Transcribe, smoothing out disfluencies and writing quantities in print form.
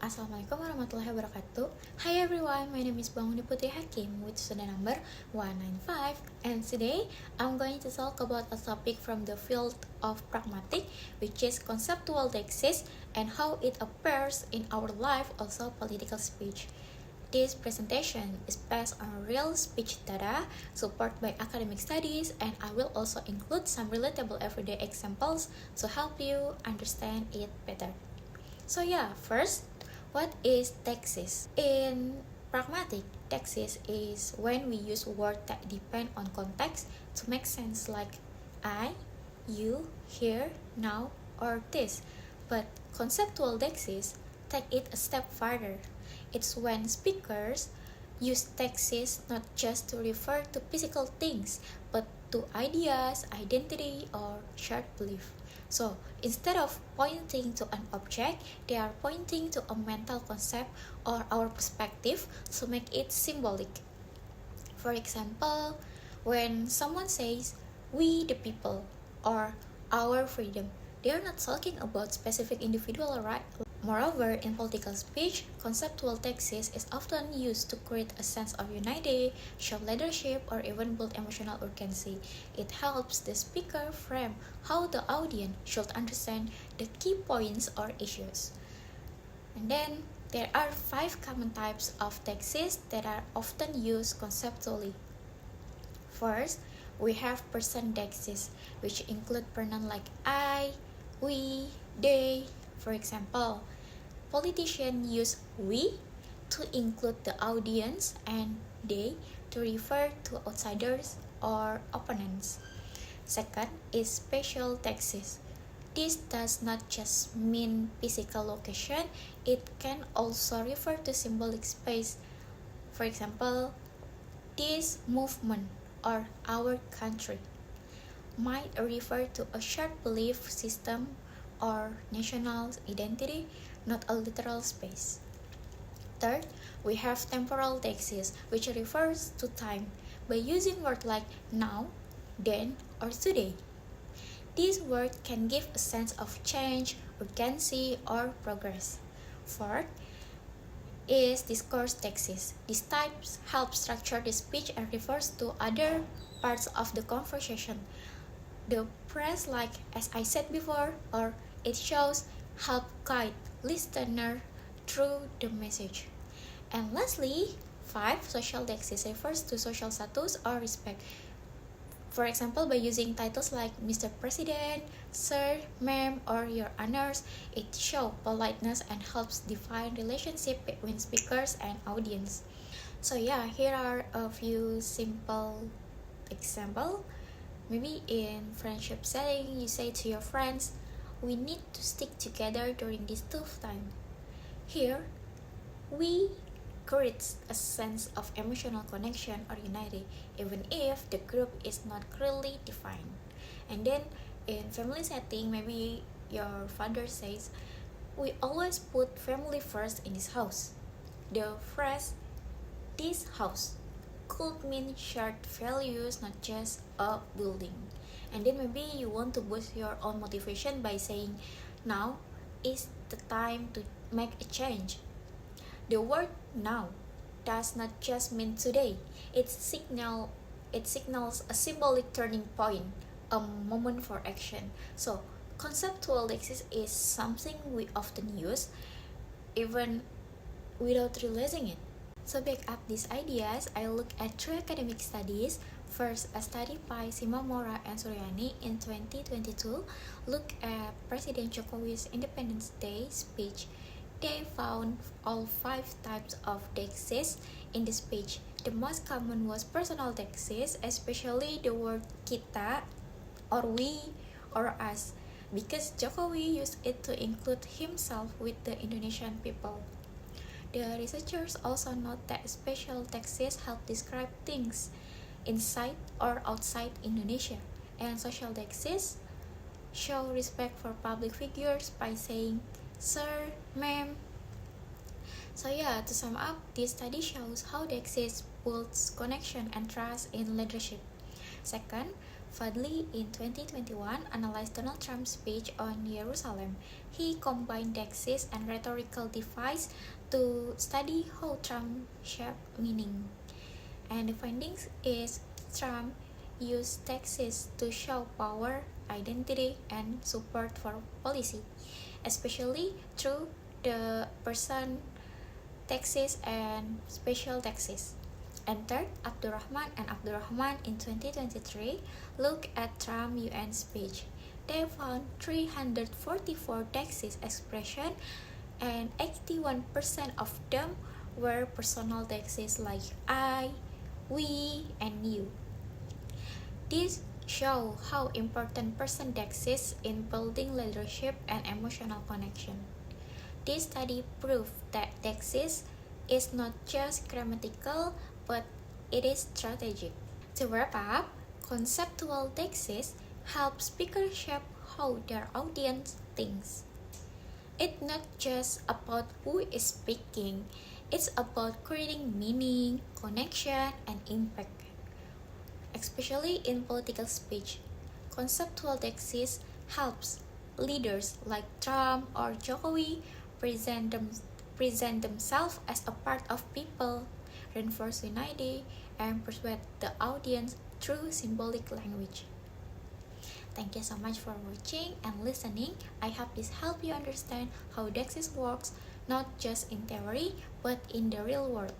Assalamualaikum warahmatullahi wabarakatuh. Hi everyone, my name is Banguni Putri Hakim with student number 195, and today I'm going to talk about a topic from the field of Pragmatic, which is Conceptual Deixis and how it appears in our life, also political speech. This presentation is based on real speech data supported by academic studies, and I will also include some relatable everyday examples to help you understand it better. So first, what is deixis? In Pragmatic, deixis is when we use words that depend on context to make sense, like I, you, here, now, or this. But conceptual deixis take it a step further. It's when speakers use deixis not just to refer to physical things, but to ideas, identity, or shared belief. So instead of pointing to an object, they are pointing to a mental concept or our perspective to make it symbolic. For example, when someone says, "we the people," or "our freedom," they are not talking about specific individual right. Moreover, in political speech, conceptual deixis is often used to create a sense of unity, show leadership, or even build emotional urgency. It helps the speaker frame how the audience should understand the key points or issues. And then, there are 5 common types of deixis that are often used conceptually. First, we have person deixis, which include pronouns like I, we, they. For example, politicians use we to include the audience and they to refer to outsiders or opponents. Second is spatial deixis. This does not just mean physical location, it can also refer to symbolic space. For example, this movement or our country might refer to a shared belief system or national identity, not a literal space. Third, we have temporal deixis, which refers to time by using words like now, then, or today. These words can give a sense of change, urgency, or progress. Fourth is discourse deixis. These types help structure the speech and refers to other parts of the conversation. The press, like as I said before, or it shows, help guide listener through the message. And lastly, 5, social deixis refers to social status or respect. For example, by using titles like Mr. President, Sir, Ma'am, or Your Honors, it shows politeness and helps define relationship between speakers and audience. So here are a few simple examples. Maybe in friendship setting, you say to your friends, "We need to stick together during this tough time." Here, we creates a sense of emotional connection or unity, even if the group is not clearly defined. And then, in family setting, maybe your father says, "We always put family first in this house." The phrase, "this house," could mean shared values, not just a building. And then maybe you want to boost your own motivation by saying, "Now is the time to make a change." The word now does not just mean today. It signals a symbolic turning point, a moment for action. So conceptual deixis is something we often use even without realizing it. So back up these ideas, I look at 3 academic studies. First, a study by Simamora and Suryani in 2022 look at President Jokowi's Independence Day speech. They found all 5 types of deixis in the speech. The most common was personal deixis, especially the word kita, or we, or us, because Jokowi used it to include himself with the Indonesian people. The researchers also note that special deixis help describe things inside or outside Indonesia, and social deixis show respect for public figures by saying "Sir, Ma'am." So to sum up, this study shows how deixis builds connection and trust in leadership. Second, Fadli, in 2021, analyzed Donald Trump's speech on Jerusalem. He combined Deixis and rhetorical device to study how Trump shaped meaning. And the findings is Trump used Deixis to show power, identity, and support for policy, especially through the person Deixis and special Deixis. And third, Abdurrahman and Abdurrahman in 2023 look at Trump UN speech. They found 344 Deixis expression and 81% of them were personal Deixis like I, we, and you. This show how important person Deixis in building leadership and emotional connection. This study proved that Deixis is not just grammatical, but it is strategic. To wrap up, conceptual Deixis help speakers shape how their audience thinks. It's not just about who is speaking, it's about creating meaning, connection, and impact. Especially in political speech, conceptual Deixis helps leaders like Trump or Jokowi present themselves as a part of people, reinforce unity, and persuade the audience through symbolic language. Thank you so much for watching and listening. I hope this helped you understand how Deixis works, not just in theory, but in the real world.